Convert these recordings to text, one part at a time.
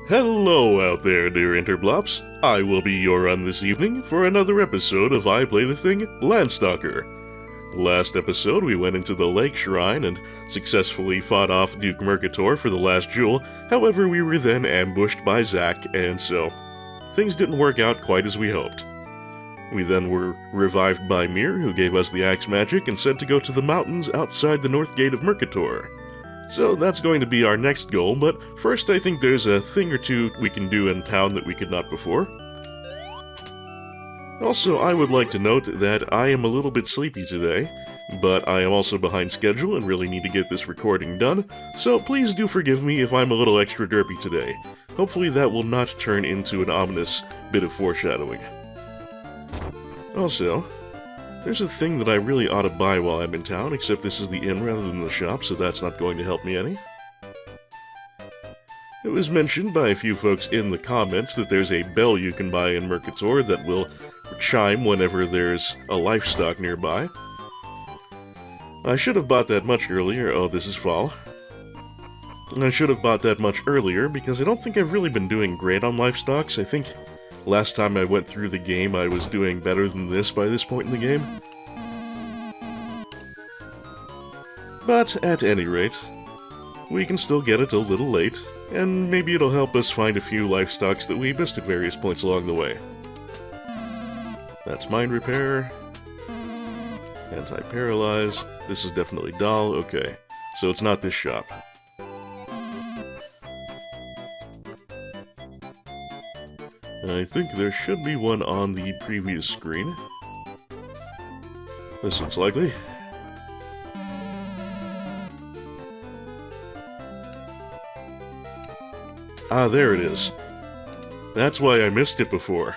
Hello out there, dear Interblops. I will be your run this evening for another episode of I Play the Thing, Landstalker. Last episode, we went into the Lake Shrine and successfully fought off Duke Mercator for the last jewel. However, we were then ambushed by Zack, and so things didn't work out quite as we hoped. We then were revived by Mir, who gave us the axe magic and said to go to the mountains outside the north gate of Mercator. So that's going to be our next goal, but first I think there's a thing or two we can do in town that we could not before. Also, I would like to note that I am a little bit sleepy today, but I am also behind schedule and really need to get this recording done, so please do forgive me if I'm a little extra derpy today. Hopefully that will not turn into an ominous bit of foreshadowing. Also, there's a thing that I really ought to buy while I'm in town, except this is the inn rather than the shop, so that's not going to help me any. It was mentioned by a few folks in the comments that there's a bell you can buy in Mercator that will chime whenever there's a livestock nearby. I should have bought that much earlier. Oh, this is fall. I should have bought that much earlier because I don't think I've really been doing great on livestocks. I think last time I went through the game, I was doing better than this by this point in the game. But at any rate, we can still get it a little late, and maybe it'll help us find a few livestocks that we missed at various points along the way. That's mind repair. Anti-paralyze. This is definitely dull. Okay, so it's not this shop. I think there should be one on the previous screen. This looks likely. Ah, there it is. That's why I missed it before.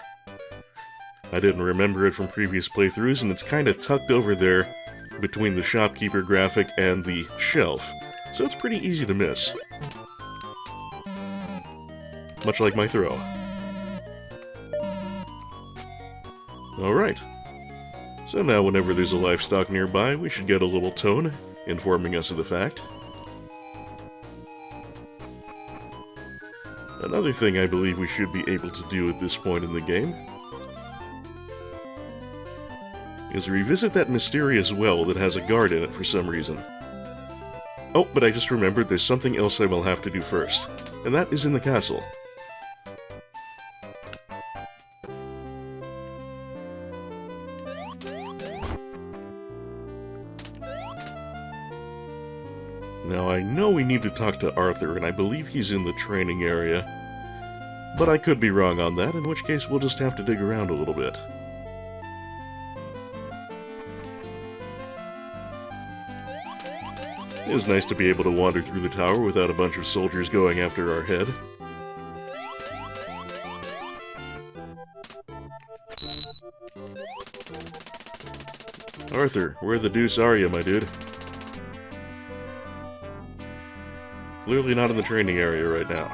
I didn't remember it from previous playthroughs, and it's kind of tucked over there between the shopkeeper graphic and the shelf, so it's pretty easy to miss. Much like my throw. Alright, so now whenever there's a livestock nearby, we should get a little tone informing us of the fact. Another thing I believe we should be able to do at this point in the game is revisit that mysterious well that has a guard in it for some reason. Oh, but I just remembered there's something else I will have to do first, and that is in the castle. Now, I know we need to talk to Arthur, and I believe he's in the training area. But I could be wrong on that, in which case we'll just have to dig around a little bit. It is nice to be able to wander through the tower without a bunch of soldiers going after our head. Arthur, where the deuce are you, my dude? Clearly not in the training area right now.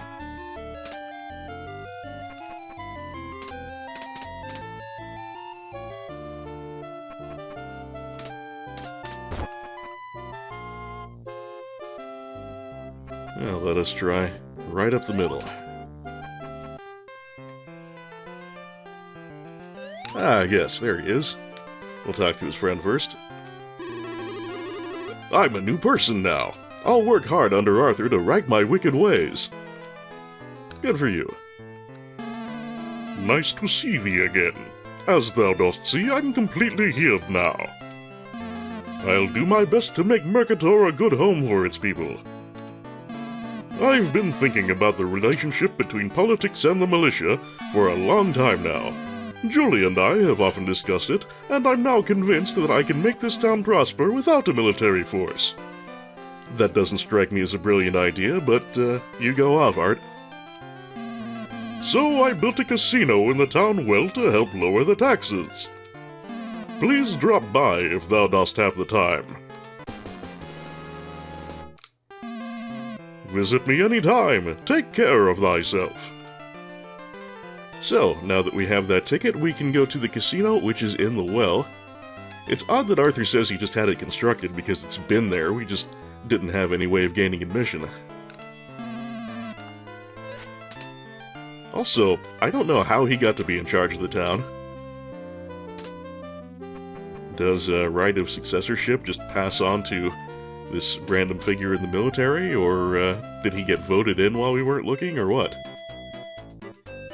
Well, let us try right up the middle. Ah, yes, there he is. We'll talk to his friend first. I'm a new person now. I'll work hard under Arthur to right my wicked ways. Good for you. Nice to see thee again. As thou dost see, I'm completely healed now. I'll do my best to make Mercator a good home for its people. I've been thinking about the relationship between politics and the militia for a long time now. Julie and I have often discussed it, and I'm now convinced that I can make this town prosper without a military force. That doesn't strike me as a brilliant idea, but you go off, Art. So I built a casino in the town well to help lower the taxes. Please drop by if thou dost have the time. Visit me any time. Take care of thyself. So, now that we have that ticket, we can go to the casino, which is in the well. It's odd that Arthur says he just had it constructed because it's been there. We just didn't have any way of gaining admission. Also, I don't know how he got to be in charge of the town. Does right of successorship just pass on to this random figure in the military, or did he get voted in while we weren't looking, or what?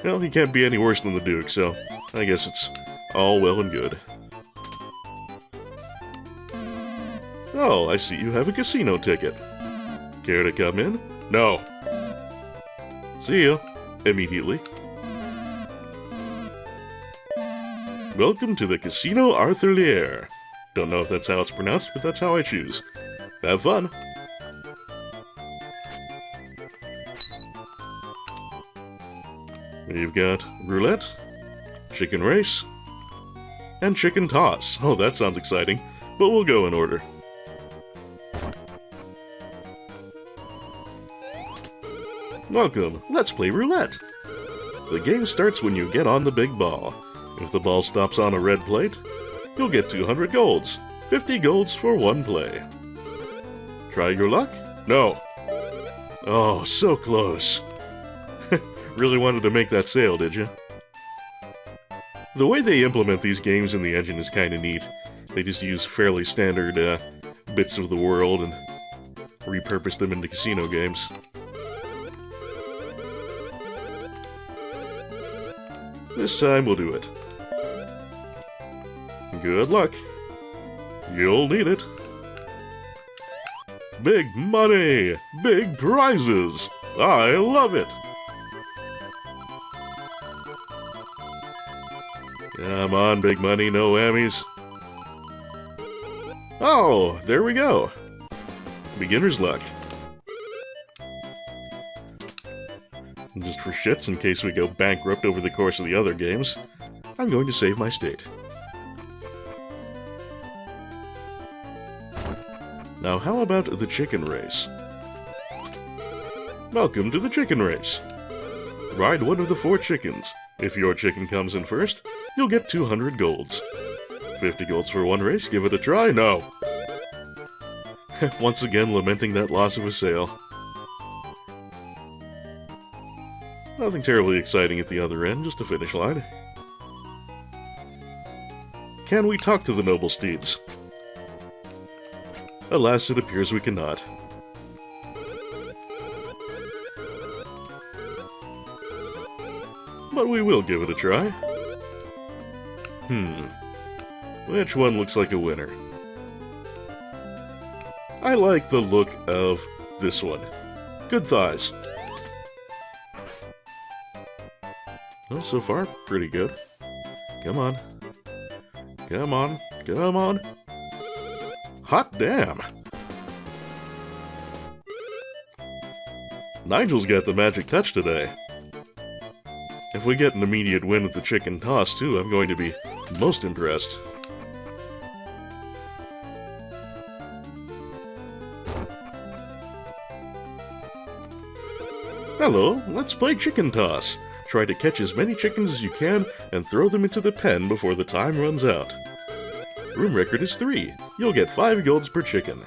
Well, he can't be any worse than the Duke, so I guess it's all well and good. Oh, I see you have a casino ticket. Care to come in? No. See ya. Immediately. Welcome to the Casino Arthurier. Don't know if that's how it's pronounced, but that's how I choose. Have fun! We've got roulette, chicken race, and chicken toss. Oh, that sounds exciting, but we'll go in order. Welcome, let's play roulette. The game starts when you get on the big ball. If the ball stops on a red plate, you'll get 200 golds. 50 golds for one play. Try your luck? No. Oh, so close. Really wanted to make that sale, did you? The way they implement these games in the engine is kind of neat. They just use fairly standard bits of the world and repurpose them into casino games. This time we'll do it. Good luck. You'll need it. Big money! Big prizes! I love it! Come on, big money, no whammies. Oh, there we go. Beginner's luck. And just for shits, in case we go bankrupt over the course of the other games, I'm going to save my state. Now how about the chicken race? Welcome to the chicken race. Ride one of the 4 chickens. If your chicken comes in first, you'll get 200 golds. 50 golds for one race, give it a try? No. Once again lamenting that loss of a sale. Nothing terribly exciting at the other end, just a finish line. Can we talk to the noble steeds? Alas, it appears we cannot. But we will give it a try. Which one looks like a winner? I like the look of this one. Good thighs. Well, so far, pretty good. Come on. Come on. Come on. Hot damn! Nigel's got the magic touch today. If we get an immediate win with the chicken toss, too, I'm going to be most impressed. Hello, let's play chicken toss. Try to catch as many chickens as you can and throw them into the pen before the time runs out. Room record is 3. You'll get 5 golds per chicken.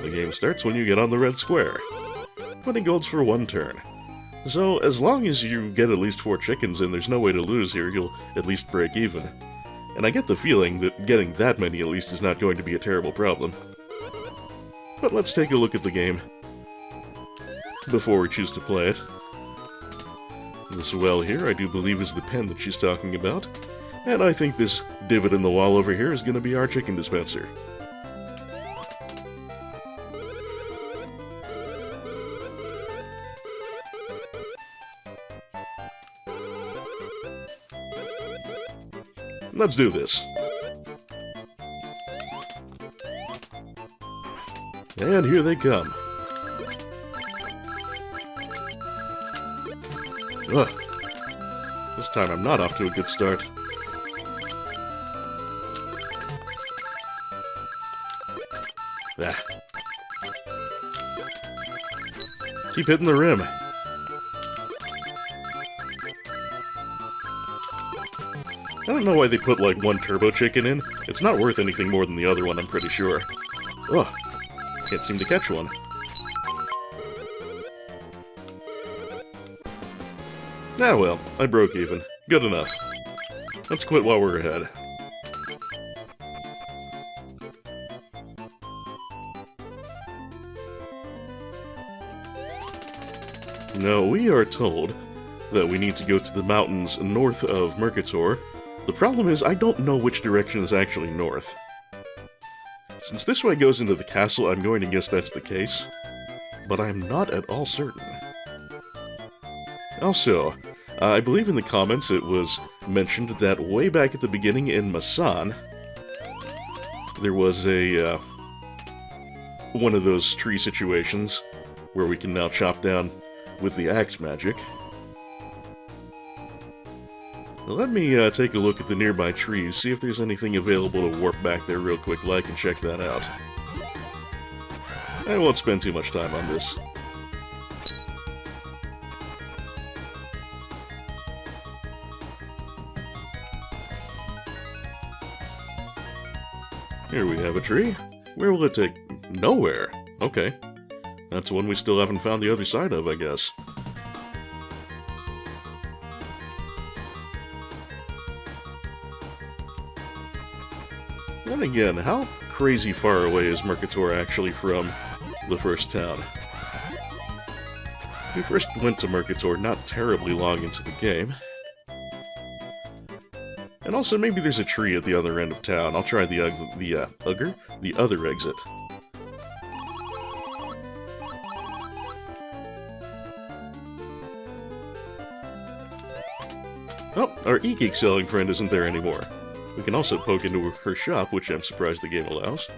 The game starts when you get on the red square. 20 golds for one turn. So, as long as you get at least 4 chickens and there's no way to lose here, you'll at least break even. And I get the feeling that getting that many at least is not going to be a terrible problem. But let's take a look at the game before we choose to play it. This well here, I do believe, is the pen that she's talking about. And I think this divot in the wall over here is going to be our chicken dispenser. Let's do this. And here they come. Ugh. This time I'm not off to a good start. Ah. Keep hitting the rim. I don't know why they put, like, one turbo chicken in. It's not worth anything more than the other one, I'm pretty sure. Ugh. Can't seem to catch one. Ah well, I broke even. Good enough. Let's quit while we're ahead. Now, we are told that we need to go to the mountains north of Mercator. The problem is, I don't know which direction is actually north. Since this way goes into the castle, I'm going to guess that's the case. But I'm not at all certain. Also, I believe in the comments it was mentioned that way back at the beginning in Masan, there was a, one of those tree situations where we can now chop down with the axe magic. Let me take a look at the nearby trees, see if there's anything available to warp back there real quick, like, and check that out. I won't spend too much time on this. Here we have a tree. Where will it take? Nowhere. Okay. That's one we still haven't found the other side of, I guess. Then again, how crazy far away is Mercator actually from the first town? We first went to Mercator not terribly long into the game. And also, maybe there's a tree at the other end of town. I'll try the other exit. Oh, our e-geek selling friend isn't there anymore. We can also poke into her shop, which I'm surprised the game allows.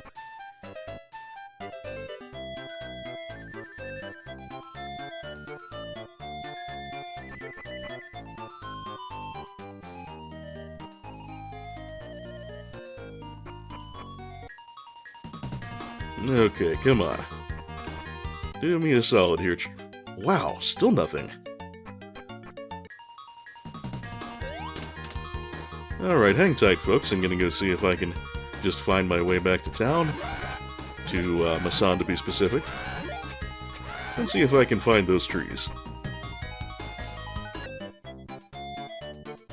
Okay, come on. Do me a solid here. Wow, still nothing. Alright, hang tight, folks. I'm gonna go see if I can just find my way back to town. To Masan, to be specific. And see if I can find those trees.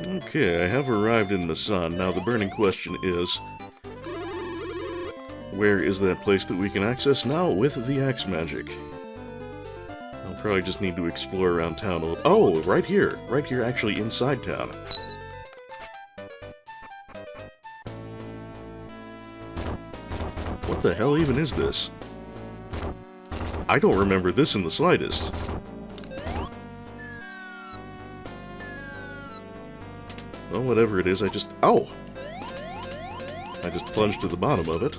Okay, I have arrived in Masan. Now, the burning question is, where is that place that we can access now with the axe magic? I'll probably just need to explore around town a little. Oh, right here. Right here, actually, inside town. What the hell even is this? I don't remember this in the slightest. Well, whatever it is, I just plunged to the bottom of it.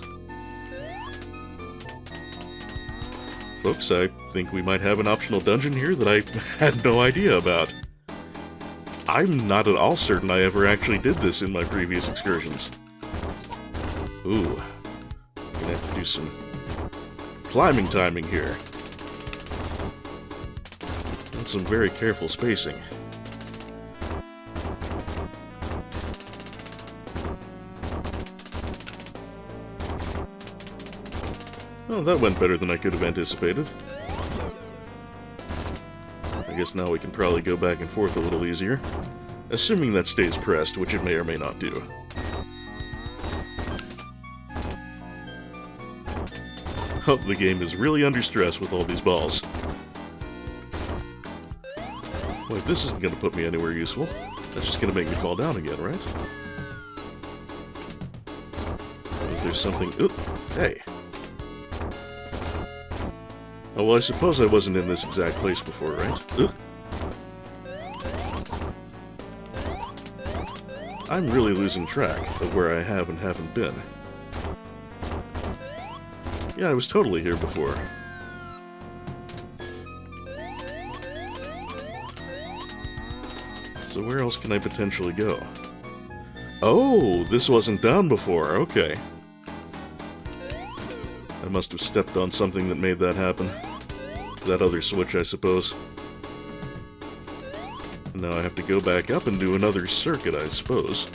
Folks, I think we might have an optional dungeon here that I had no idea about. I'm not at all certain I ever actually did this in my previous excursions. Ooh. I'm gonna have to do some climbing timing here. And some very careful spacing. Well, that went better than I could have anticipated. I guess now we can probably go back and forth a little easier. Assuming that stays pressed, which it may or may not do. Oh, the game is really under stress with all these balls. Wait, this isn't going to put me anywhere useful. That's just going to make me fall down again, right? If there's something... Oop! Hey! Oh, well, I suppose I wasn't in this exact place before, right? Ugh. I'm really losing track of where I have and haven't been. Yeah, I was totally here before. So where else can I potentially go? Oh, this wasn't down before, okay. I must have stepped on something that made that happen. That other switch, I suppose. Now I have to go back up and do another circuit, I suppose.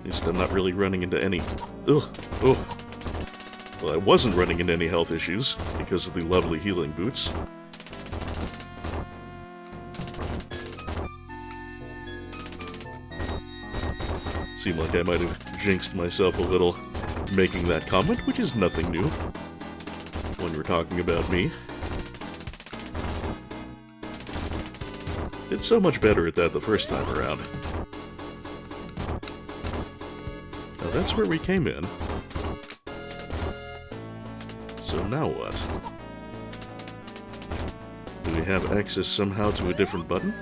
At least I'm not really running into any... Ugh! Ugh! Well, I wasn't running into any health issues because of the lovely healing boots. Seemed like I might have jinxed myself a little making that comment, which is nothing new when we're talking about me. Did so much better at that the first time around. Now that's where we came in. So now what? Do we have access somehow to a different button?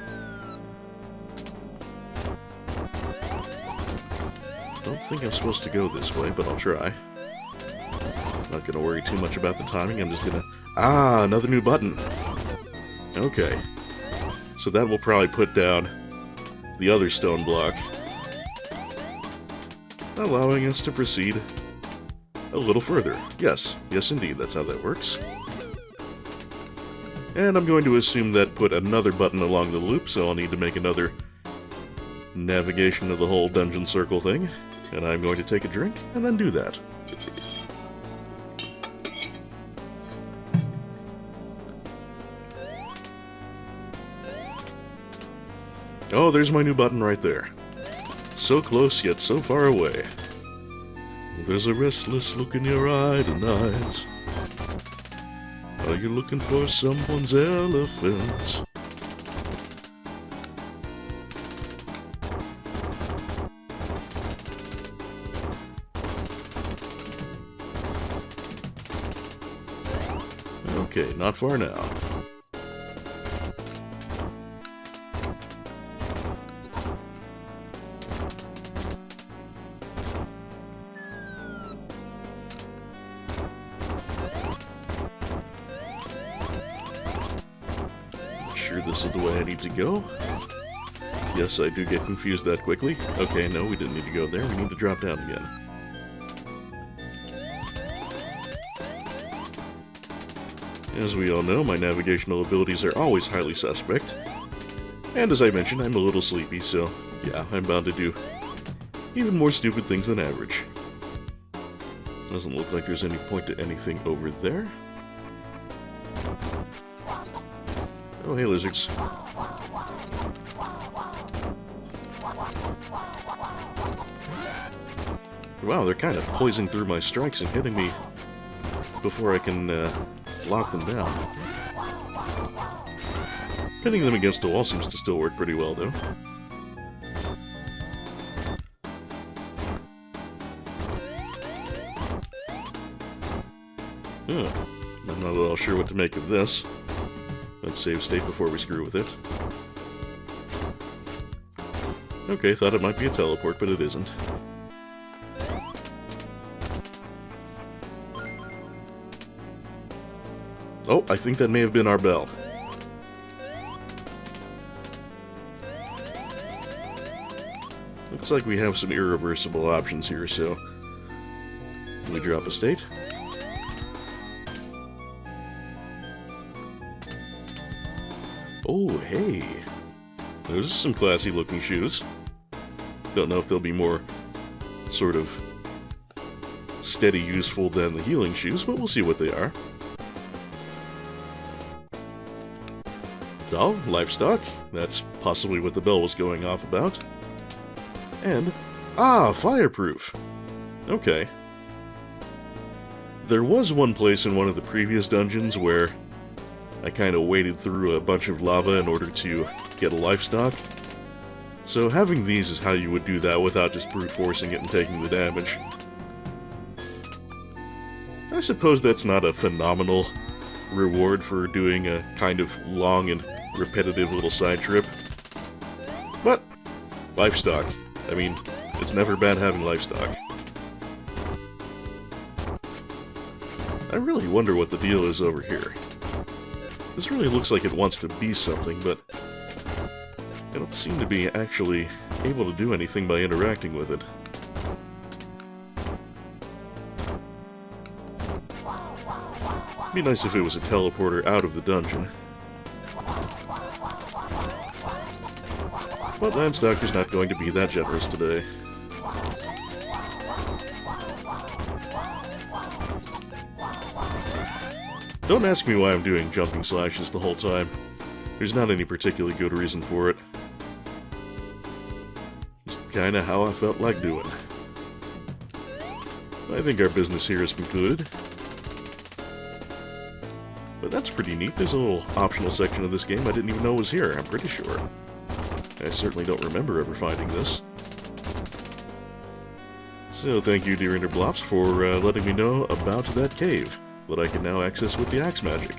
Don't think I'm supposed to go this way, but I'll try. Not gonna worry too much about the timing, I'm just gonna... Ah, another new button! Okay. So that will probably put down the other stone block, allowing us to proceed a little further. Yes, yes indeed, that's how that works. And I'm going to assume that put another button along the loop, so I'll need to make another navigation of the whole dungeon circle thing. And I'm going to take a drink, and then do that. Oh, there's my new button right there. So close, yet so far away. There's a restless look in your eye tonight. Are you looking for someone's elephant? Okay, not far now. Sure this is the way I need to go? Yes, I do get confused that quickly. Okay, no, we didn't need to go there. We need to drop down again. As we all know, my navigational abilities are always highly suspect. And as I mentioned, I'm a little sleepy, so yeah, I'm bound to do even more stupid things than average. Doesn't look like there's any point to anything over there. Oh, hey, lizards. Wow, they're kind of poising through my strikes and hitting me before I can lock them down. Pinning them against a wall seems to still work pretty well, though. I'm not at all sure what to make of this. Let's save state before we screw with it. Okay, thought it might be a teleport, but it isn't. Oh, I think that may have been our bell. Looks like we have some irreversible options here, so... we drop a state. Oh, hey! Those are some classy looking shoes. Don't know if they'll be more sort of steady useful than the healing shoes, but we'll see what they are. Oh, livestock. That's possibly what the bell was going off about. And, fireproof. Okay. There was one place in one of the previous dungeons where I kind of waded through a bunch of lava in order to get a livestock. So having these is how you would do that without just brute forcing it and taking the damage. I suppose that's not a phenomenal reward for doing a kind of long and repetitive little side trip. But, livestock. I mean, it's never bad having livestock. I really wonder what the deal is over here. This really looks like it wants to be something, but I don't seem to be actually able to do anything by interacting with it. It'd be nice if it was a teleporter out of the dungeon. But Landstalker's not going to be that generous today. Don't ask me why I'm doing jumping slashes the whole time. There's not any particularly good reason for it. Just kinda how I felt like doing. I think our business here is concluded. But that's pretty neat. There's a little optional section of this game I didn't even know was here, I'm pretty sure. I certainly don't remember ever finding this. So thank you, dear Interblops, for letting me know about that cave that I can now access with the axe magic.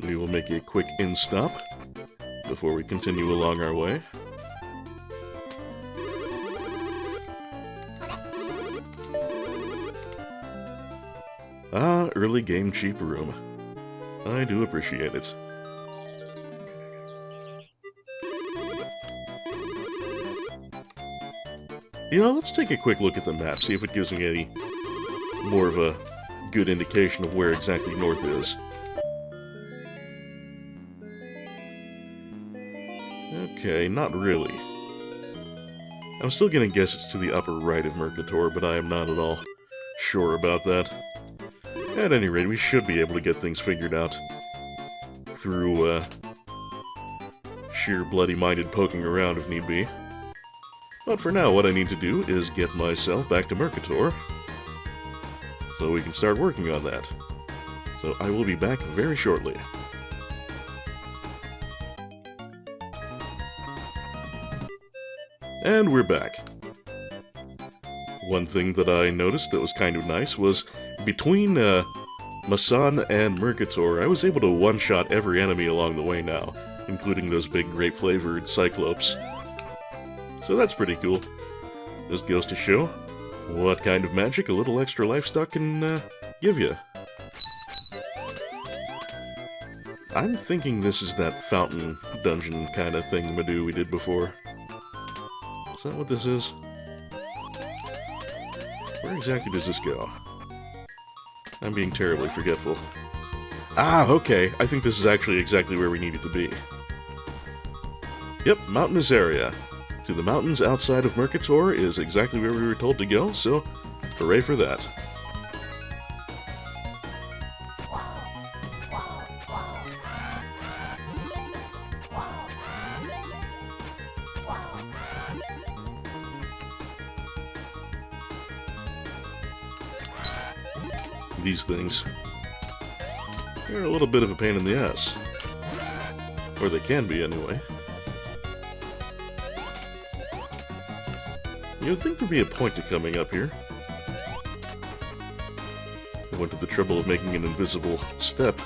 We will make a quick in-stop before we continue along our way. Ah, early game cheap room. I do appreciate it. You know, let's take a quick look at the map, see if it gives me any more of a good indication of where exactly north is. Okay, not really. I'm still gonna guess it's to the upper right of Mercator, but I am not at all sure about that. At any rate, we should be able to get things figured out through sheer bloody-minded poking around if need be. But for now, what I need to do is get myself back to Mercator so we can start working on that. So I will be back very shortly. And we're back. One thing that I noticed that was kind of nice was between Masan and Mercator, I was able to one-shot every enemy along the way now, including those big grape-flavored cyclopes. So that's pretty cool. This goes to show what kind of magic a little extra livestock can give you. I'm thinking this is that fountain dungeon kind of thing Madoo we did before. Is that what this is? Where exactly does this go? I'm being terribly forgetful. Ah, okay. I think this is actually exactly where we needed to be. Yep, mountainous area. To the mountains outside of Mercator is exactly where we were told to go, so hooray for that. These things, they're a little bit of a pain in the ass. Or they can be, anyway. You'd think there'd be a point to coming up here. I went to the trouble of making an invisible step,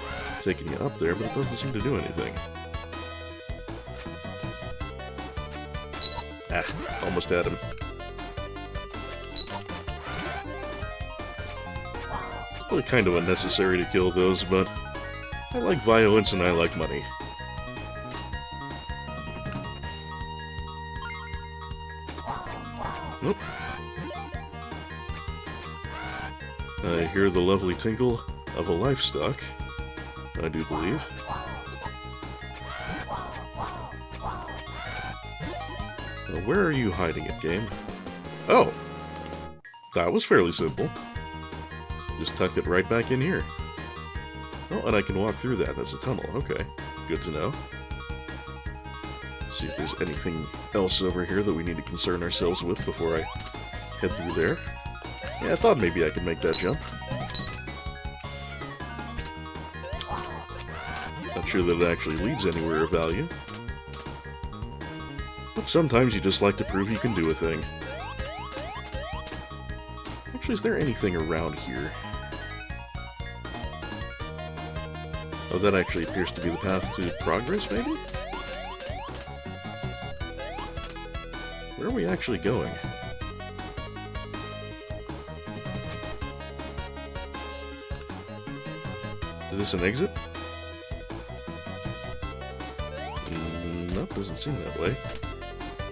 taking it up there, but it doesn't seem to do anything. Ah, almost had him. Really kind of unnecessary to kill those, but I like violence and I like money. Nope. I hear the lovely tinkle of a livestock, I do believe. Now, where are you hiding it, game? Oh! That was fairly simple. Just tuck it right back in here. Oh, and I can walk through that. That's a tunnel. Okay. Good to know. See if there's anything else over here that we need to concern ourselves with before I head through there. Yeah, I thought maybe I could make that jump. Not sure that it actually leads anywhere of value. But sometimes you just like to prove you can do a thing. Actually, is there anything around here? Oh, that actually appears to be the path to progress, maybe? Where are we actually going? Is this an exit? Nope, doesn't seem that way.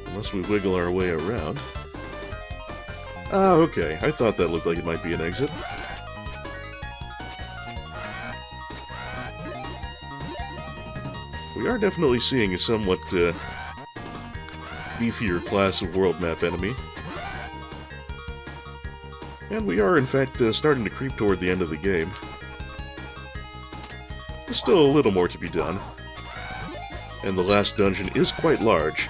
Unless we wiggle our way around. Ah, okay. I thought that looked like it might be an exit. We are definitely seeing a somewhat beefier class of world map enemy. And we are, in fact, starting to creep toward the end of the game. There's still a little more to be done. And the last dungeon is quite large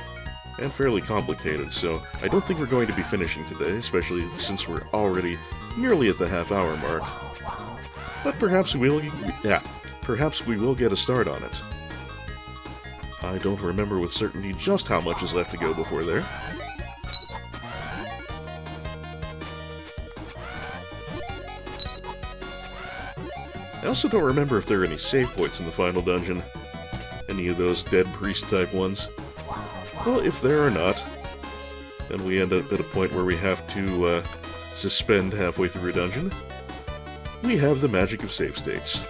and fairly complicated, so I don't think we're going to be finishing today, especially since we're already nearly at the half-hour mark. But perhaps we will get a start on it. I don't remember with certainty just how much is left to go before there. I also don't remember if there are any save points in the final dungeon. Any of those dead priest-type ones. Well, if there are not, then we end up at a point where we have to suspend halfway through a dungeon. We have the magic of save states.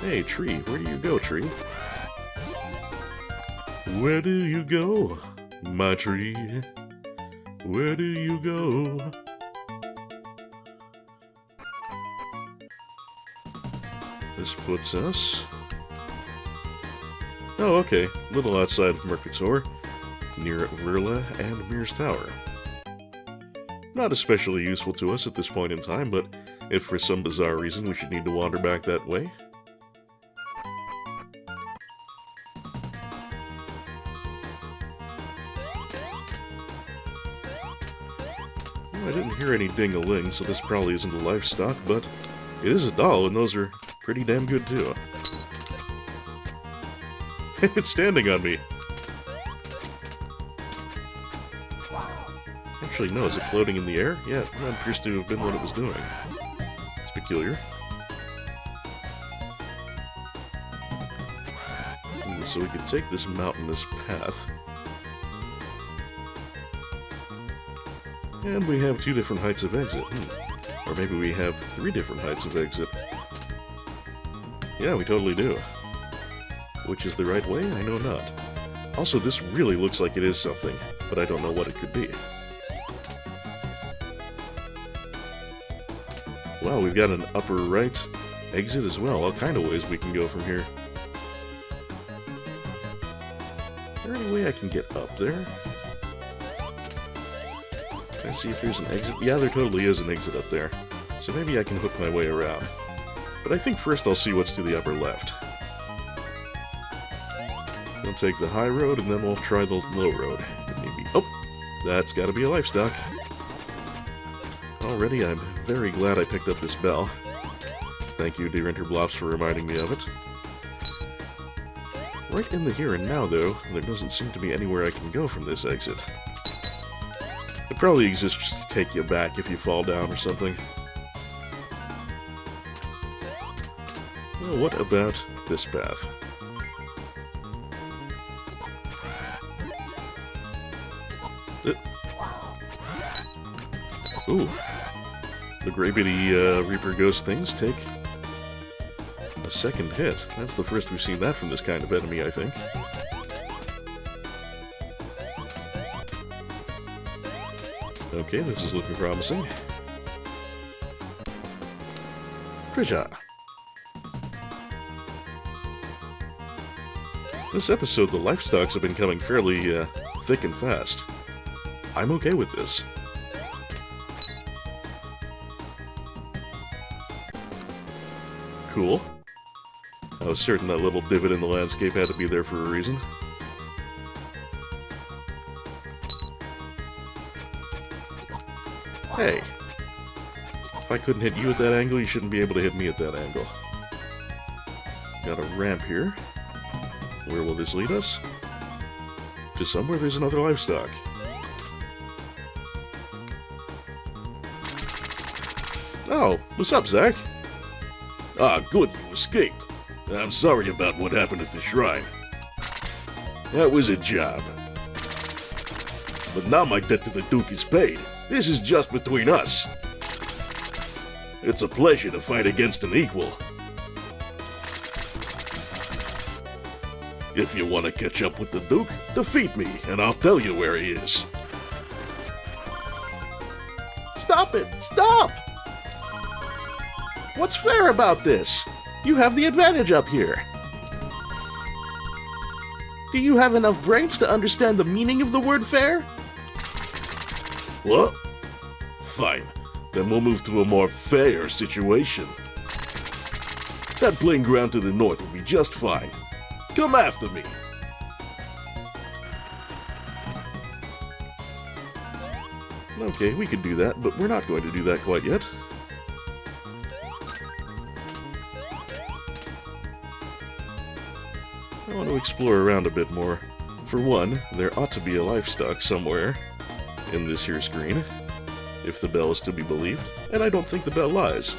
Hey, tree, where do you go, tree? Where do you go, my tree? Where do you go? This puts us... Oh, okay. A little outside of Mercator, near Verla and Mir's Tower. Not especially useful to us at this point in time, but if for some bizarre reason we should need to wander back that way. Well, I didn't hear any ding-a-ling, so this probably isn't a livestock, but it is a doll, and those are pretty damn good too. It's standing on me. Actually, no, is it floating in the air? Yeah, that appears to have been what it was doing. It's peculiar. So we can take this mountainous path. And we have 2 different heights of exit. Or maybe we have 3 different heights of exit. Yeah, we totally do. Which is the right way? I know not. Also, this really looks like it is something, but I don't know what it could be. Wow, we've got an upper right exit as well. All kind of ways we can go from here. Is there any way I can get up there? Can I see if there's an exit? Yeah, there totally is an exit up there. So maybe I can hook my way around. But I think first I'll see what's to the upper left. We'll take the high road, and then we'll try the low road. Maybe. Oh! That's gotta be a livestock. Already, I'm very glad I picked up this bell. Thank you, dear Interblops, for reminding me of it. Right in the here and now, though, there doesn't seem to be anywhere I can go from this exit. It probably exists just to take you back if you fall down or something. Well, what about this path? Ooh. The Gray-Bitty Reaper Ghost things take a second hit. That's the first we've seen that from this kind of enemy, I think. Okay, this is looking promising. Treasure! This episode, the lifestocks have been coming fairly thick and fast. I'm okay with this. Cool. I was certain that little divot in the landscape had to be there for a reason. Hey! If I couldn't hit you at that angle, you shouldn't be able to hit me at that angle. Got a ramp here. Where will this lead us? To somewhere there's another livestock. Oh, what's up, Zach? Ah, good, you escaped. I'm sorry about what happened at the shrine. That was a job. But now my debt to the Duke is paid. This is just between us. It's a pleasure to fight against an equal. If you want to catch up with the Duke, defeat me, and I'll tell you where he is. Stop it! Stop! What's fair about this? You have the advantage up here. Do you have enough brains to understand the meaning of the word fair? What? Fine. Then we'll move to a more fair situation. That playing ground to the north will be just fine. Come after me. Okay, we could do that, but we're not going to do that quite yet. I want to explore around a bit more. For one, there ought to be a livestock somewhere in this here screen, if the bell is to be believed, and I don't think the bell lies.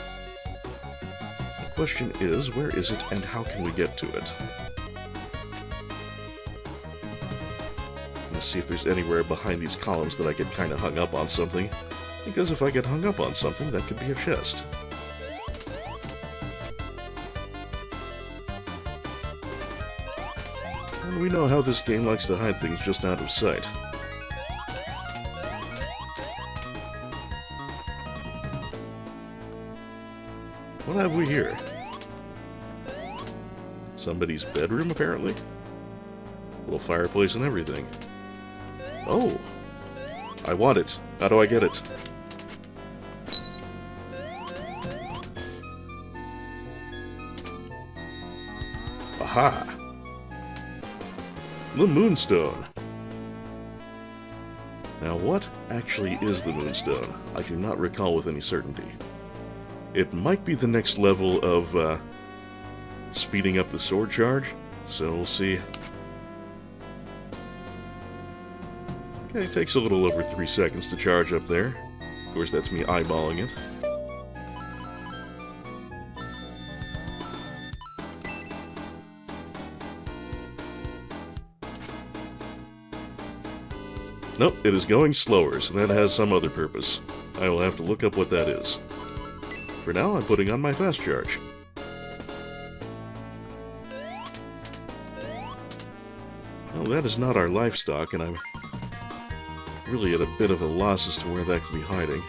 The question is, where is it and how can we get to it? Let's see if there's anywhere behind these columns that I get kind of hung up on something, because if I get hung up on something, that could be a chest. And we know how this game likes to hide things just out of sight. What have we here? Somebody's bedroom, apparently? Little fireplace and everything. Oh! I want it. How do I get it? Aha! The Moonstone. Now, what actually is the Moonstone? I do not recall with any certainty. It might be the next level of speeding up the sword charge, so we'll see. Okay, it takes a little over 3 seconds to charge up there. Of course, that's me eyeballing it. Nope, it is going slower, so that has some other purpose. I will have to look up what that is. For now, I'm putting on my fast charge. Well, that is not our livestock, and I'm really at a bit of a loss as to where that could be hiding.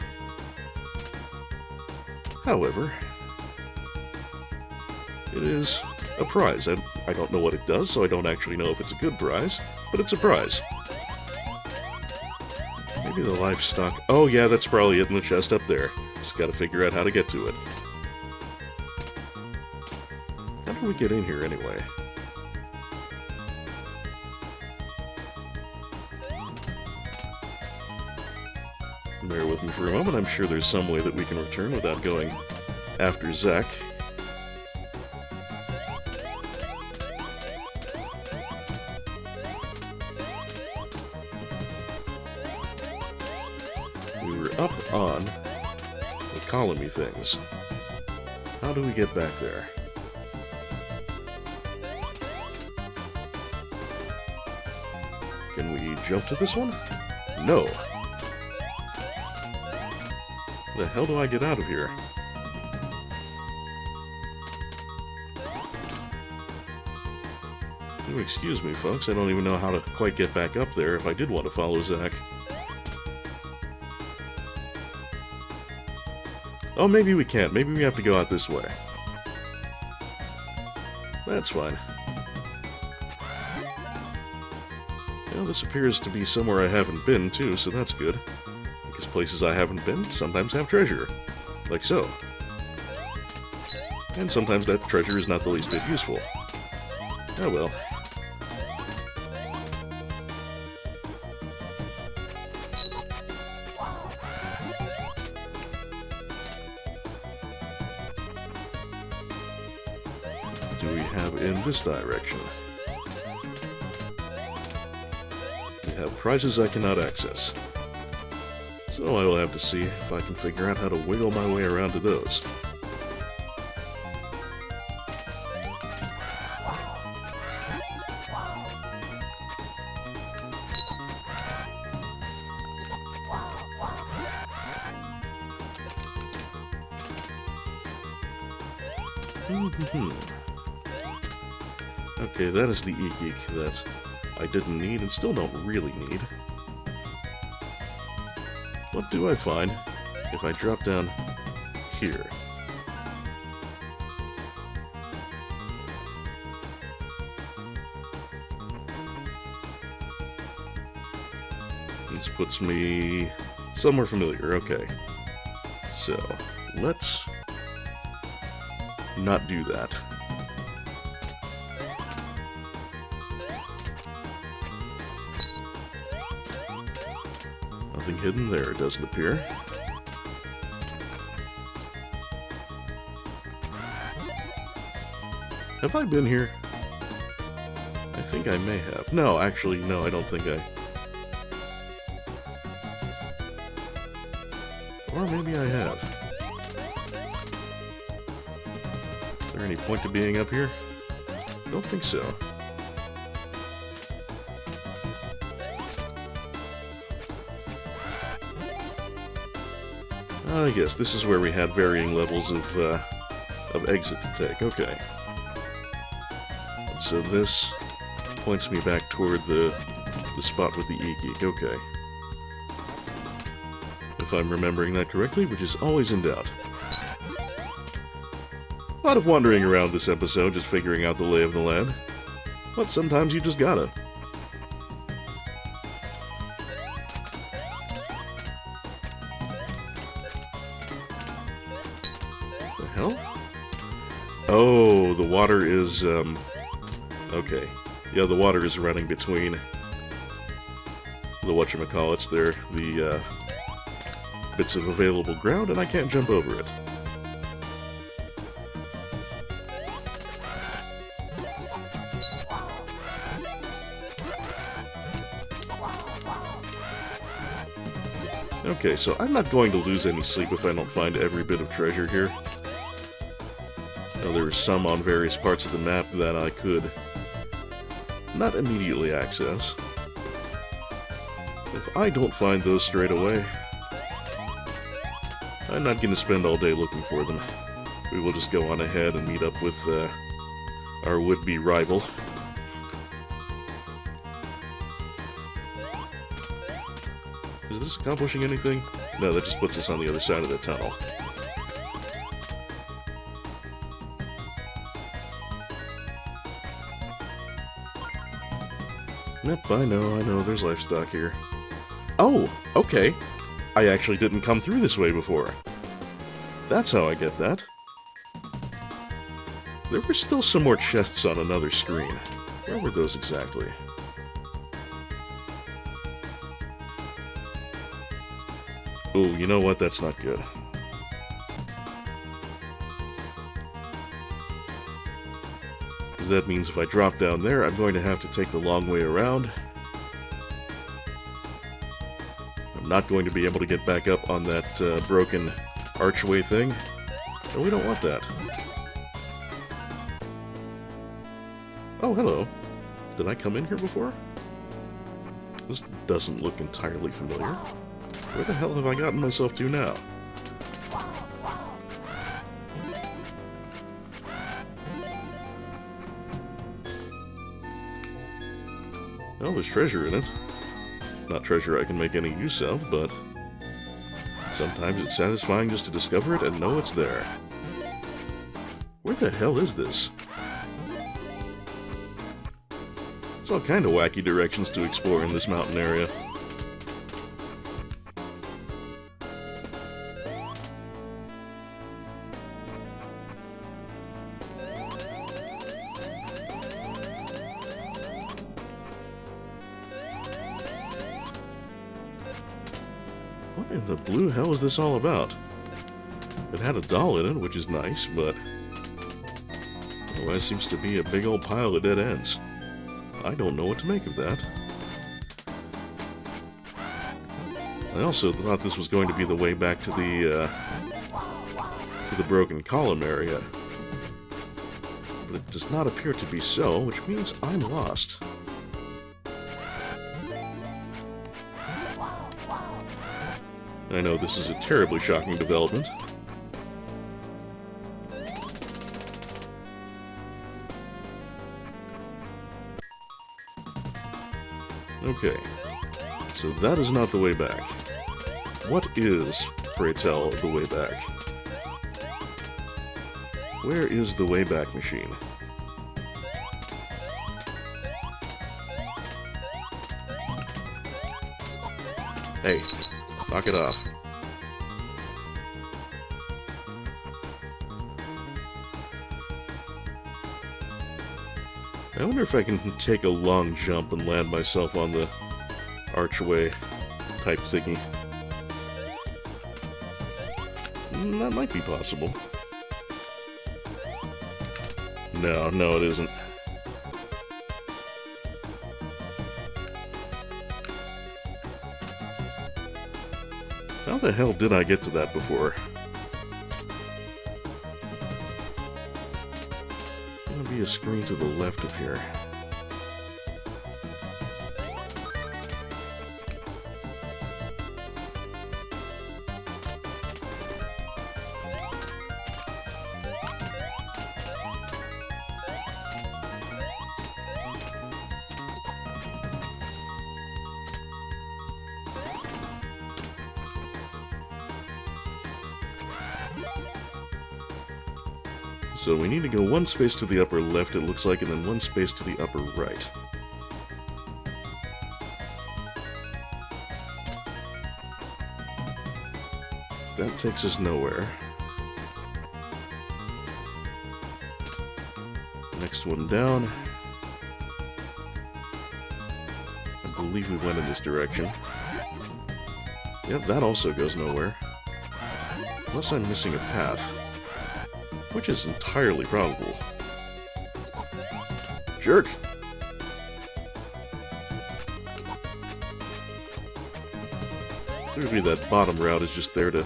However, it is a prize. I don't know what it does, so I don't actually know if it's a good prize, but it's a prize. Maybe the livestock... Oh yeah, that's probably it in the chest up there. Just gotta figure out how to get to it. How do we get in here anyway? Bear with me for a moment. I'm sure there's some way that we can return without going after Zack. We were up on the columny things. How do we get back there? Can we jump to this one? No. The hell do I get out of here? Do excuse me, folks. I don't even know how to quite get back up there if I did want to follow Zack. Oh, maybe we can't. Maybe we have to go out this way. That's fine. Well, this appears to be somewhere I haven't been, too, so that's good. Because places I haven't been sometimes have treasure. Like so. And sometimes that treasure is not the least bit useful. Oh well. Do we have in this direction? We have prizes I cannot access. So I will have to see if I can figure out how to wiggle my way around to those. Okay, that is the e-geek that I didn't need and still don't really need. What do I find if I drop down here? This puts me somewhere familiar. Okay. So, let's not do that. Nothing hidden there, it doesn't appear. Have I been here? I think I may have. No, actually, no, I don't think I... Or maybe I have. Is there any point to being up here? Don't think so. I guess this is where we had varying levels of exit to take. Okay. And so this points me back toward the spot with the e-geek. Okay. If I'm remembering that correctly, which is always in doubt. A lot of wandering around this episode, just figuring out the lay of the land. But sometimes you just gotta. The hell? Oh, the water is, okay. Yeah, the water is running between the whatchamacallits there, the, bits of available ground, and I can't jump over it. Okay, so I'm not going to lose any sleep if I don't find every bit of treasure here. Now, there are some on various parts of the map that I could not immediately access. If I don't find those straight away, I'm not going to spend all day looking for them. We will just go on ahead and meet up with our would-be rival. Is this accomplishing anything? No, that just puts us on the other side of the tunnel. Yep, I know, there's livestock here. Oh, okay. I actually didn't come through this way before. That's how I get that. There were still some more chests on another screen. Where were those exactly? Oh, you know what? That's not good. Because that means if I drop down there, I'm going to have to take the long way around. I'm not going to be able to get back up on that broken archway thing. And we don't want that. Oh, hello. Did I come in here before? This doesn't look entirely familiar. Where the hell have I gotten myself to now? Well, there's treasure in it. Not treasure I can make any use of, but sometimes it's satisfying just to discover it and know it's there. Where the hell is this? There's all kind of wacky directions to explore in this mountain area. What in the blue hell is this all about? It had a doll in it, which is nice, but otherwise seems to be a big old pile of dead ends. I don't know what to make of that. I also thought this was going to be the way back to the broken column area. But it does not appear to be so, which means I'm lost. I know this is a terribly shocking development. Okay, so that is not the way back. What is, pray tell, the way back? Where is the way back machine? Hey, knock it off. I wonder if I can take a long jump and land myself on the archway type thingy. That might be possible. No, it isn't. How the hell did I get to that before? There's gonna be a screen to the left of here. So we need to go one space to the upper left, it looks like, and then one space to the upper right. That takes us nowhere. Next one down. I believe we went in this direction. Yep, that also goes nowhere. Unless I'm missing a path. Which is entirely probable. Jerk! Maybe that bottom route is just there to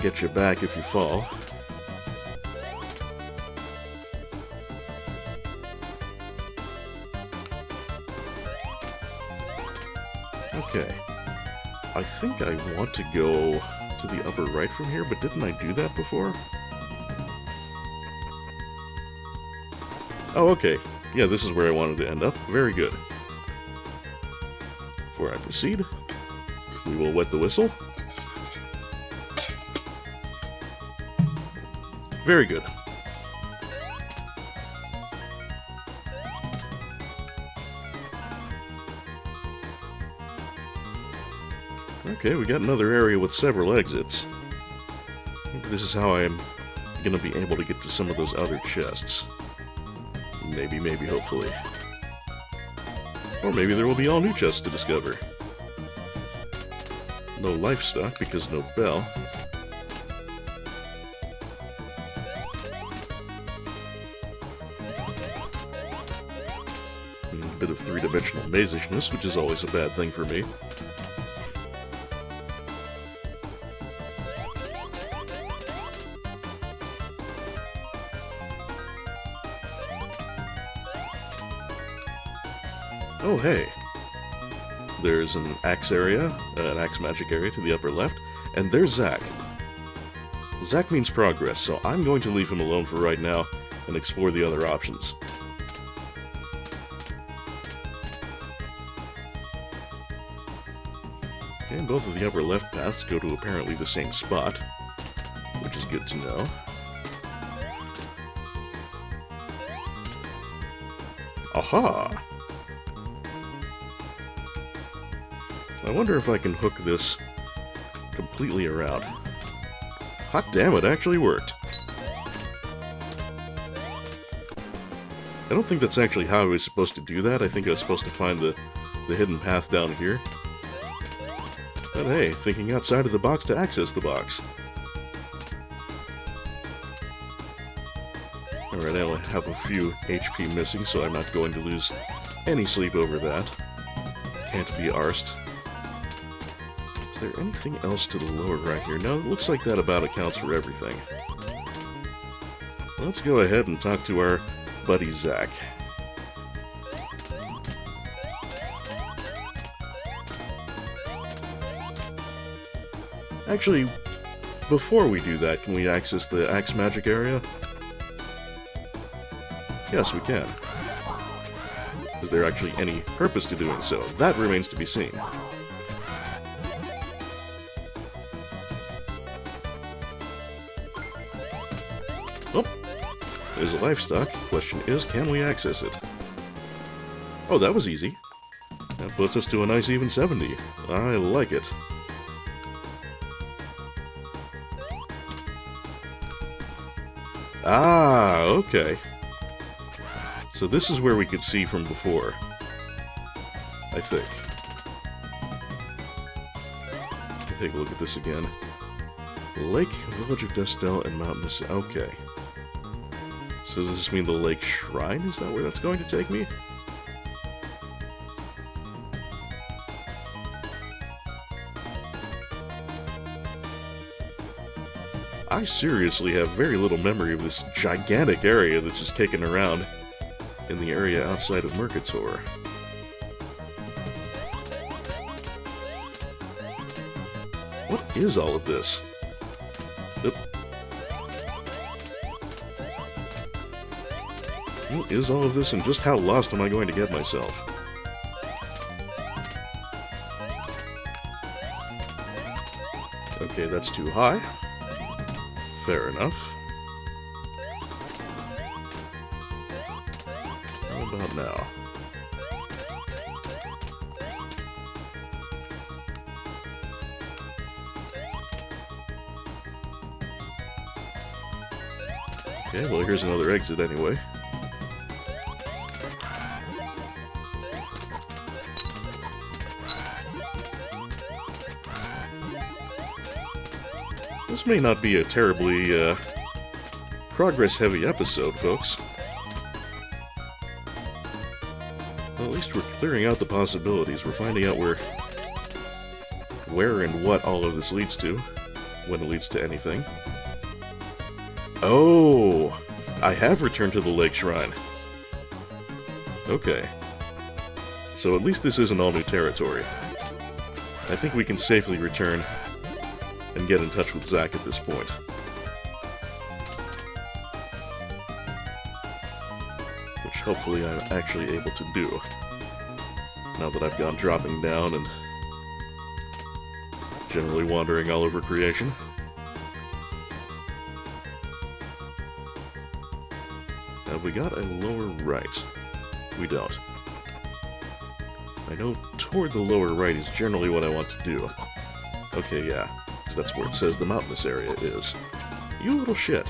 get you back if you fall. Okay. I think I want to go to the upper right from here, but didn't I do that before? Oh, okay. Yeah, this is where I wanted to end up. Very good. Before I proceed, we will wet the whistle. Very good. Okay, we got another area with several exits. Maybe this is how I'm gonna be able to get to some of those other chests. Maybe, hopefully. Or maybe there will be all new chests to discover. No life stock because no bell. A bit of three-dimensional mazishness, which is always a bad thing for me. Oh, hey. There's an axe area, an axe magic area to the upper left, and there's Zack. Zack means progress, so I'm going to leave him alone for right now and explore the other options. And both of the upper left paths go to apparently the same spot, which is good to know. Aha! I wonder if I can hook this completely around. Hot damn, it actually worked. I don't think that's actually how I was supposed to do that. I think I was supposed to find the hidden path down here. But hey, thinking outside of the box to access the box. Alright, I only have a few HP missing, so I'm not going to lose any sleep over that. Can't be arsed. Is there anything else to the lower right here? No, it looks like that about accounts for everything. Let's go ahead and talk to our buddy Zack. Actually, before we do that, can we access the axe magic area? Yes, we can. Is there actually any purpose to doing so? That remains to be seen. Oh, there's a life stock. Question is, can we access it? Oh, that was easy. That puts us to a nice even 70. I like it. Ah, okay. So this is where we could see from before. I think. Take a look at this again. Lake, Village of Destel, and Mountainous. Okay. So does this mean the Lake Shrine? Is that where that's going to take me? I seriously have very little memory of this gigantic area that's just kicking around in the area outside of Mercator. What is all of this? Oop. What is all of this, and just how lost am I going to get myself? Okay, that's too high. Fair enough. How about now? Okay, well here's another exit anyway. This may not be a terribly, progress-heavy episode, folks. Well, at least we're clearing out the possibilities. We're finding out where and what all of this leads to, when it leads to anything. Oh! I have returned to the Lake Shrine. Okay. So at least this isn't all new territory. I think we can safely return and get in touch with Zack at this point. Which hopefully I'm actually able to do. Now that I've gone dropping down and generally wandering all over creation. Have we got a lower right? We don't. I know toward the lower right is generally what I want to do. Okay, yeah. That's where it says the mountainous area is. You little shit.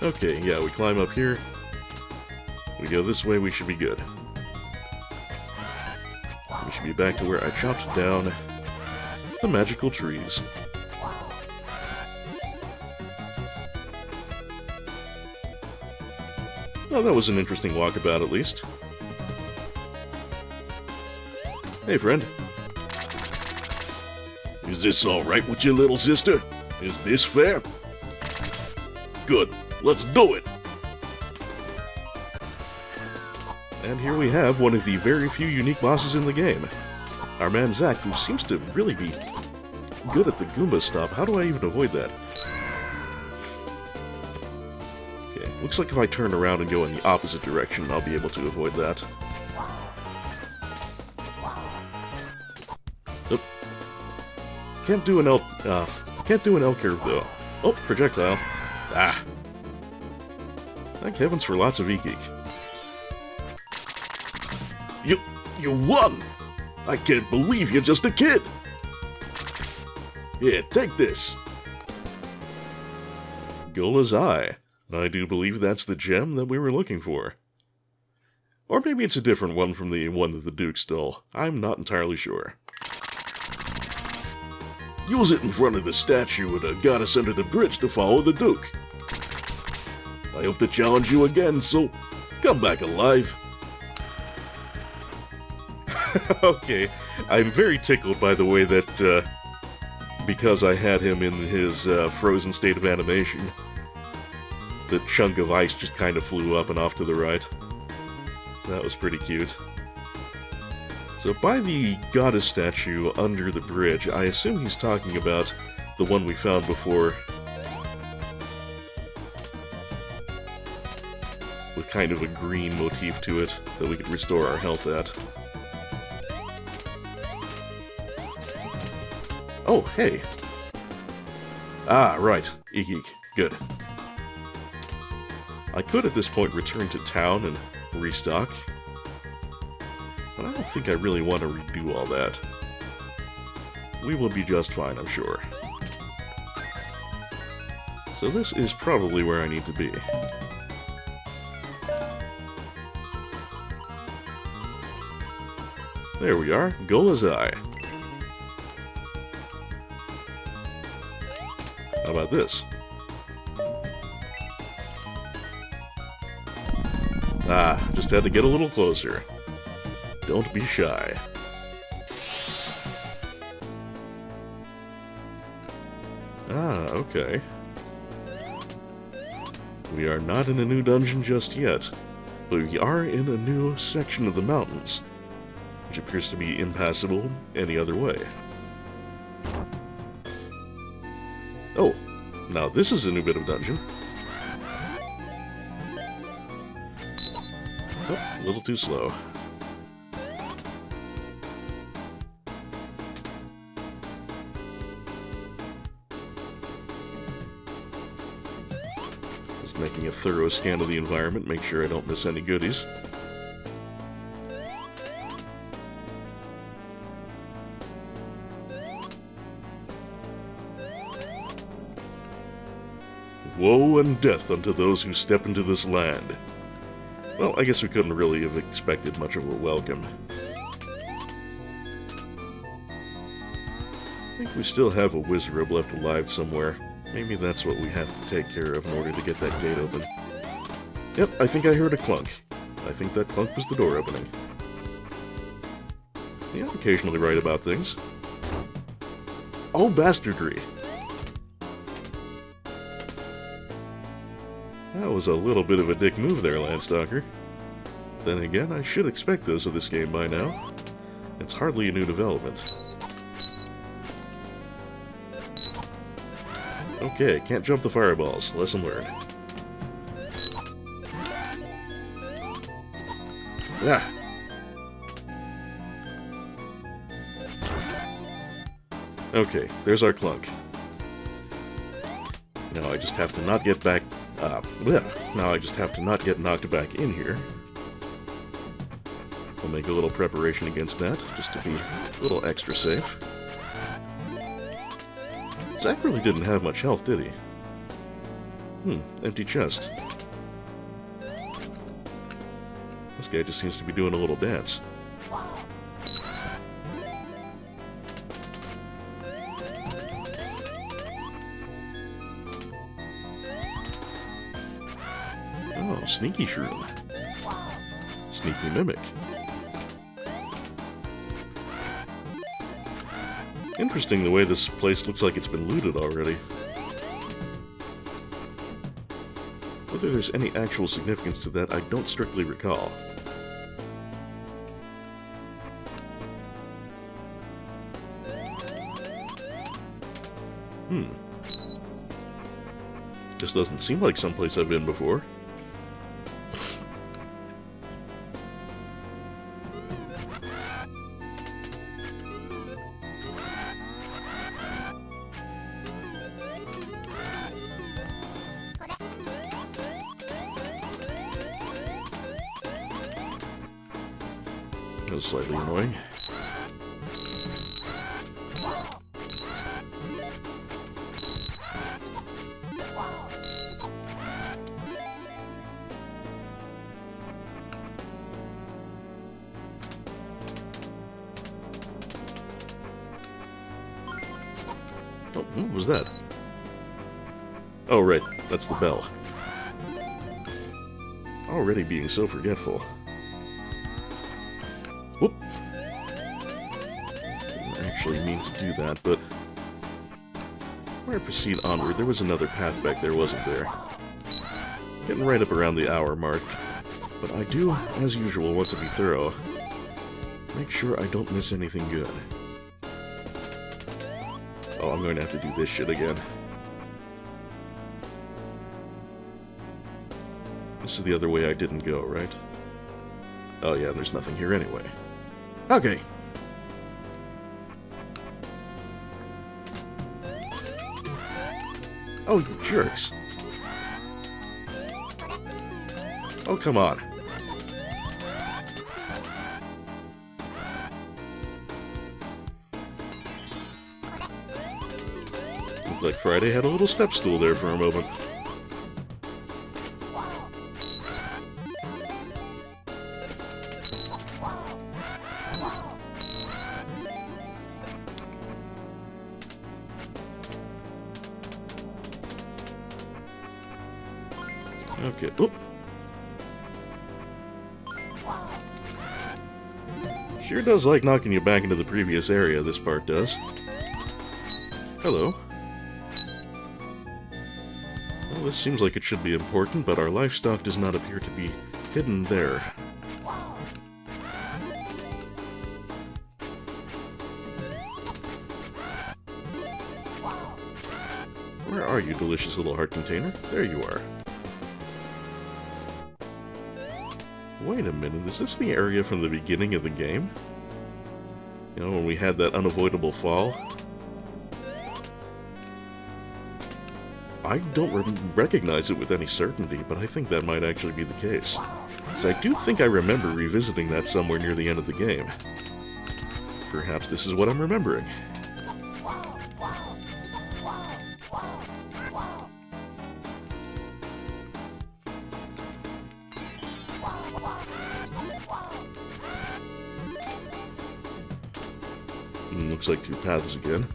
Okay, yeah, we climb up here. We go this way, we should be good. We should be back to where I chopped down the magical trees. Oh, that was an interesting walkabout, at least. Hey, friend. Is this alright with you, little sister? Is this fair? Good. Let's do it! And here we have one of the very few unique bosses in the game. Our man Zack, who seems to really be good at the Goomba stop. How do I even avoid that? Okay, looks like if I turn around and go in the opposite direction, I'll be able to avoid that. Oop. Can't do an L curve though. Oh, projectile. Ah. Thank heavens for lots of E-Geek. You won! I can't believe you're just a kid! Here, take this. Gola's Eye. I do believe that's the gem that we were looking for. Or maybe it's a different one from the one that the Duke stole. I'm not entirely sure. Use it in front of the statue of the goddess under the bridge to follow the Duke. I hope to challenge you again, so come back alive. Okay, I'm very tickled by the way that, because I had him in his frozen state of animation, the chunk of ice just kind of flew up and off to the right. That was pretty cute. So by the goddess statue under the bridge, I assume he's talking about the one we found before, with kind of a green motif to it that we could restore our health at. Oh, hey. Ah, right. E-Geek. Good. I could at this point return to town and restock, but I don't think I really want to redo all that. We will be just fine, I'm sure. So this is probably where I need to be. There we are, goal is I. How about this? Ah, just had to get a little closer. Don't be shy. Ah, okay. We are not in a new dungeon just yet, but we are in a new section of the mountains, which appears to be impassable any other way. Oh, now this is a new bit of dungeon. Oh, a little too slow. Just making a thorough scan of the environment, make sure I don't miss any goodies. Woe and death unto those who step into this land. Well, I guess we couldn't really have expected much of a welcome. I think we still have a wizard left alive somewhere. Maybe that's what we have to take care of in order to get that gate open. Yep, I think I heard a clunk. I think that clunk was the door opening. Yeah, I'm occasionally right about things. Oh, bastardry! That was a little bit of a dick move there, Landstalker. Then again, I should expect those of this game by now. It's hardly a new development. Okay, can't jump the fireballs. Lesson learned. Ah! Okay, there's our clunk. Now I just have to not get back... now I just have to not get knocked back in here. I'll make a little preparation against that, just to be a little extra safe. Zack really didn't have much health, did he? Empty chest. This guy just seems to be doing a little dance. Oh, sneaky shroom. Sneaky mimic. Interesting the way this place looks like it's been looted already. Whether there's any actual significance to that, I don't strictly recall. Just doesn't seem like someplace I've been before. That was slightly annoying. Oh, what was that? Oh, right, that's the bell. Already being so forgetful. Whoop! Didn't actually mean to do that, but... Before I proceed onward, there was another path back there, wasn't there? Getting right up around the hour mark. But I do, as usual, want to be thorough. Make sure I don't miss anything good. Oh, I'm going to have to do this shit again. This is the other way I didn't go, right? Oh yeah, there's nothing here anyway. Okay. Oh, you jerks. Oh, come on. Looked like Friday had a little step stool there for a moment. Okay, oop. Sure does like knocking you back into the previous area, this part does. Hello. Well, this seems like it should be important, but our livestock does not appear to be hidden there. Where are you, delicious little heart container? There you are. Wait a minute, is this the area from the beginning of the game? You know, when we had that unavoidable fall? I don't recognize it with any certainty, but I think that might actually be the case. Because I do think I remember revisiting that somewhere near the end of the game. Perhaps this is what I'm remembering. Looks like two paths again.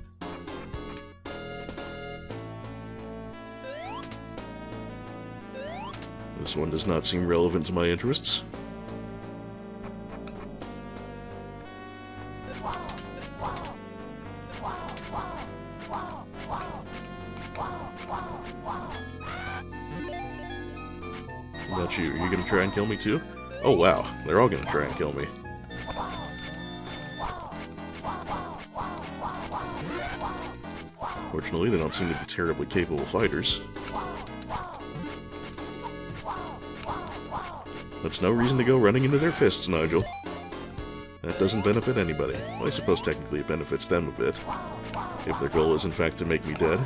This one does not seem relevant to my interests. What about you? Are you gonna try and kill me too? Oh wow, they're all gonna try and kill me. Fortunately, they don't seem to be terribly capable fighters. That's no reason to go running into their fists, Nigel. That doesn't benefit anybody. Well, I suppose technically it benefits them a bit. If their goal is in fact to make me dead.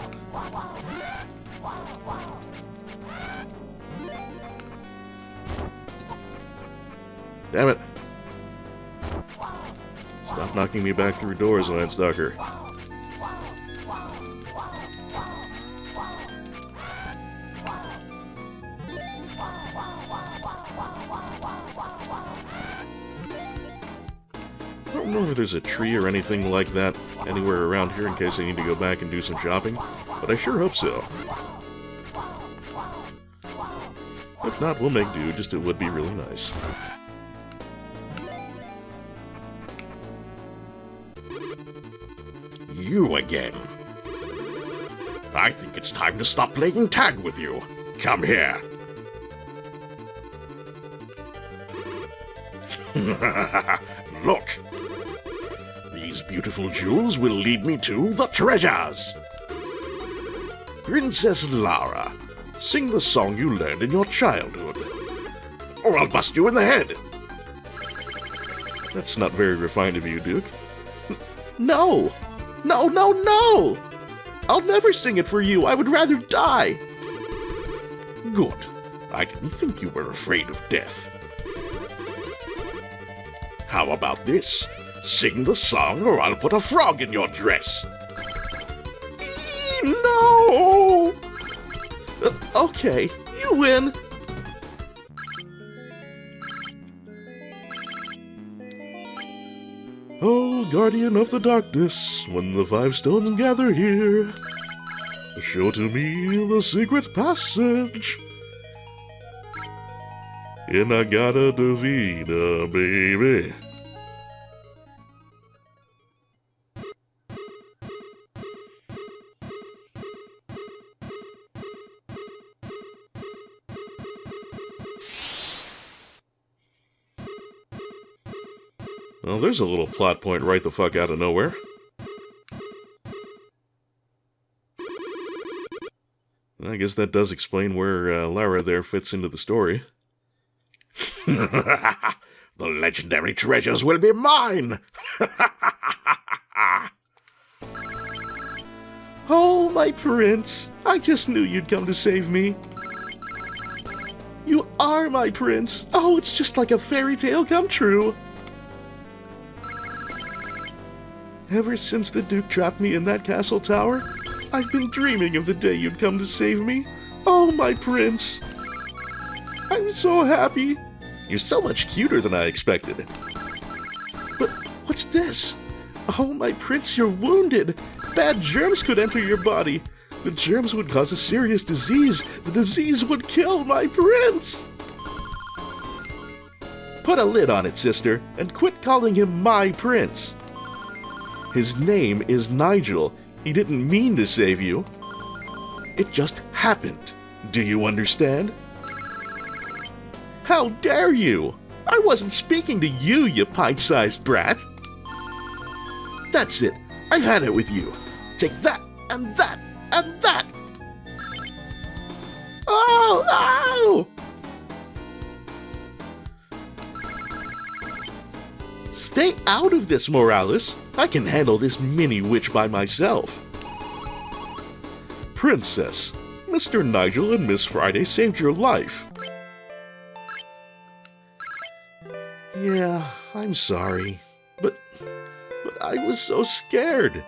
Damn it! Stop knocking me back through doors, Landstalker. I don't know if there's a tree or anything like that anywhere around here in case I need to go back and do some shopping, but I sure hope so. If not, we'll make do, just it would be really nice. You again. I think it's time to stop playing tag with you. Come here. Look. These beautiful jewels will lead me to the treasures. Princess Lara, sing the song you learned in your childhood, or I'll bust you in the head. That's not very refined of you, Duke. No! No, no, no! I'll never sing it for you. I would rather die. Good. I didn't think you were afraid of death. How about this? Sing the song or I'll put a frog in your dress. No! Okay, you win. Oh, guardian of the darkness, when the five stones gather here, show to me the secret passage. Inagata Divina, baby. Well, there's a little plot point right the fuck out of nowhere. I guess that does explain where Lara there fits into the story. The legendary treasures will be mine! Oh, my prince. I just knew you'd come to save me. You are my prince! Oh, it's just like a fairy tale come true! Ever since the Duke trapped me in that castle tower, I've been dreaming of the day you'd come to save me. Oh, my prince! I'm so happy! You're so much cuter than I expected. But what's this? Oh, my prince, you're wounded! Bad germs could enter your body! The germs would cause a serious disease! The disease would kill my prince! Put a lid on it, sister, and quit calling him my prince! His name is Nigel. He didn't mean to save you. It just happened. Do you understand? How dare you! I wasn't speaking to you, you pint-sized brat! That's it. I've had it with you. Take that, and that, and that! Oh, ow! Stay out of this, Morales. I can handle this mini-witch by myself. Princess, Mr. Nigel and Miss Friday saved your life. Yeah, I'm sorry, but I was so scared.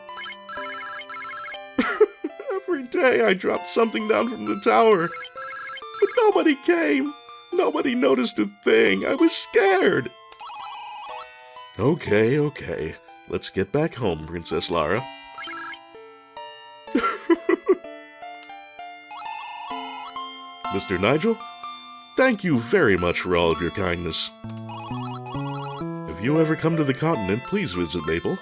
Every day I dropped something down from the tower, but nobody came. Nobody noticed a thing. I was scared. Okay. Let's get back home, Princess Lara. Mr. Nigel, thank you very much for all of your kindness. If you ever come to the continent, please visit Maple.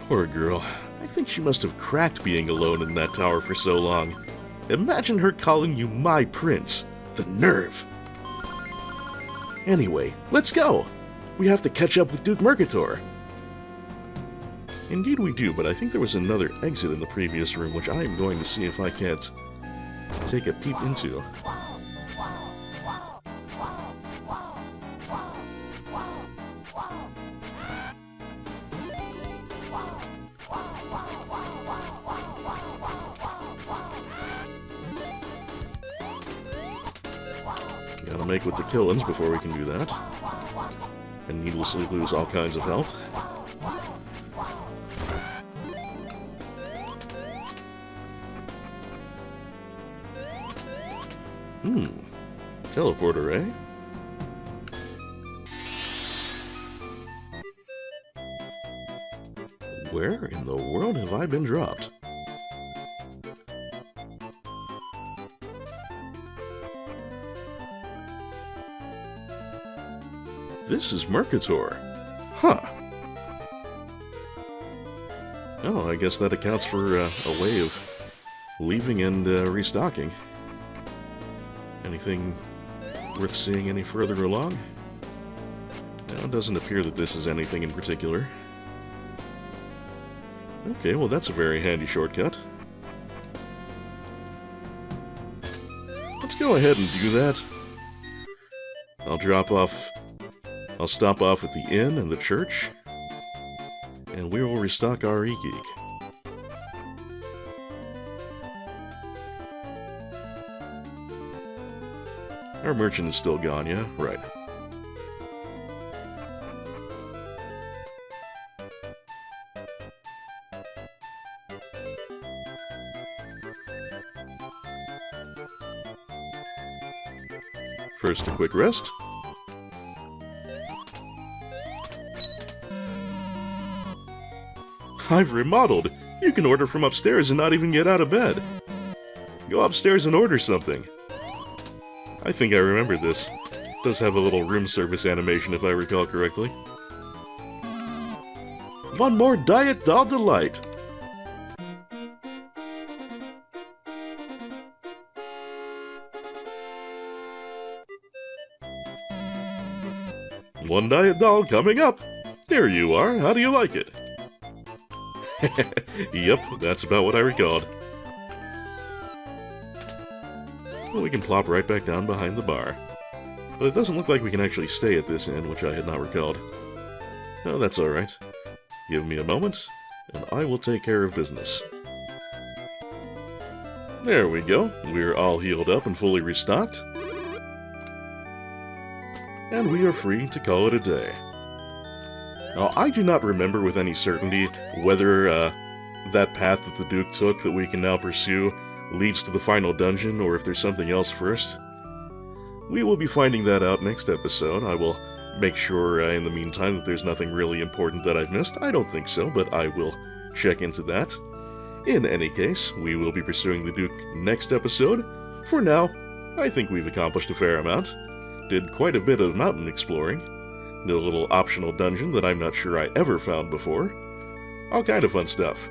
Poor girl. I think she must have cracked being alone in that tower for so long. Imagine her calling you my prince. The nerve. Anyway, let's go. We have to catch up with Duke Mercator. Indeed we do, but I think there was another exit in the previous room, which I am going to see if I can't take a peep into. Gotta make with the killings before we can do that. And needlessly lose all kinds of health. Teleporter, eh? Where in the world have I been dropped? This is Mercator. Huh. Oh, I guess that accounts for a way of leaving and restocking. Anything worth seeing any further along? Now, it doesn't appear that this is anything in particular. Okay, well that's a very handy shortcut. Let's go ahead and do that. I'll stop off at the inn and the church, and we will restock our e-geek. Our merchant is still gone, yeah? Right. First, a quick rest. I've remodeled. You can order from upstairs and not even get out of bed. Go upstairs and order something. I think I remember this. It does have a little room service animation if I recall correctly. One more Diet Doll Delight! One Diet Doll coming up! Here you are, how do you like it? Yep, that's about what I recalled. Well, we can plop right back down behind the bar. But it doesn't look like we can actually stay at this inn, which I had not recalled. Oh, that's alright. Give me a moment, and I will take care of business. There we go. We're all healed up and fully restocked. And we are free to call it a day. Now, I do not remember with any certainty whether that path that the Duke took that we can now pursue leads to the final dungeon, or if there's something else first. We will be finding that out next episode. I will make sure in the meantime that there's nothing really important that I've missed. I don't think so, but I will check into that. In any case, we will be pursuing the Duke next episode. For now, I think we've accomplished a fair amount. Did quite a bit of mountain exploring. Did a little optional dungeon that I'm not sure I ever found before. All kind of fun stuff.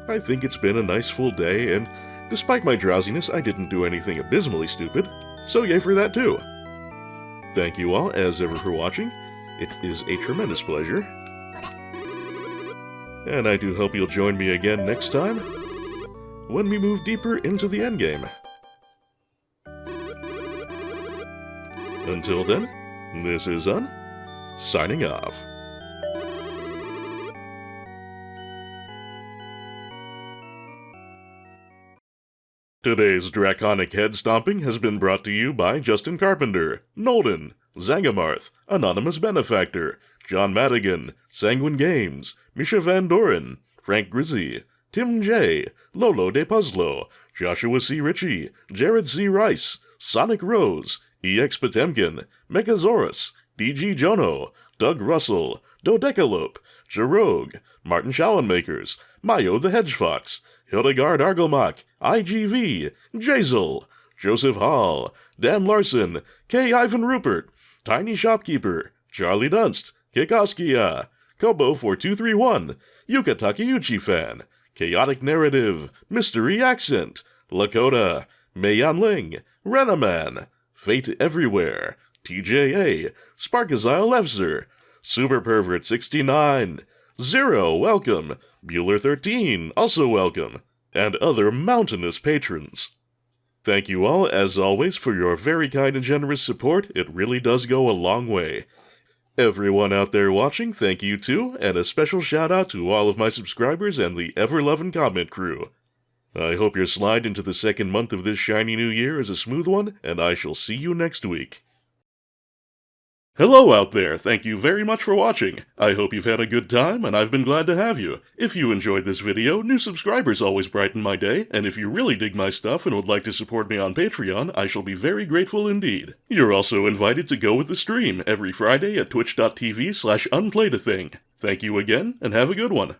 I think it's been a nice full day, and despite my drowsiness, I didn't do anything abysmally stupid, so yay for that too. Thank you all, as ever, for watching. It is a tremendous pleasure. And I do hope you'll join me again next time, when we move deeper into the endgame. Until then, this is signing off. Today's Draconic Head Stomping has been brought to you by Justin Carpenter, Nolden, Zangamarth, Anonymous Benefactor, John Madigan, Sanguine Games, Misha Van Doren, Frank Grizzy, Tim J., Lolo De Puzzlo, Joshua C. Ritchie, Jared C. Rice, Sonic Rose, EX Potemkin, Mechasaurus, DG Jono, Doug Russell, Dodecalope, Jarogue, Martin Schallenmakers, Mayo the Hedgefox, Hildegard Argelmach, IGV, Jazel, Joseph Hall, Dan Larson, K. Ivan Rupert, Tiny Shopkeeper, Charlie Dunst, Kikoskia, Kobo4231, Yuka Takeuchi Fan, Chaotic Narrative, Mystery Accent, Lakota, Meiyan Ling, Renaman, Fate Everywhere, TJA, Sparkazile Lefzer, Super Pervert 69, Zero, welcome, Bueller 13, also welcome, and other mountainous patrons. Thank you all, as always, for your very kind and generous support. It really does go a long way. Everyone out there watching, thank you too, and a special shout out to all of my subscribers and the ever-loving comment crew. I hope your slide into the second month of this shiny new year is a smooth one, and I shall see you next week. Hello out there, thank you very much for watching. I hope you've had a good time, and I've been glad to have you. If you enjoyed this video, new subscribers always brighten my day, and if you really dig my stuff and would like to support me on Patreon, I shall be very grateful indeed. You're also invited to go with the stream every Friday at twitch.tv/unplayedathing. Thank you again, and have a good one.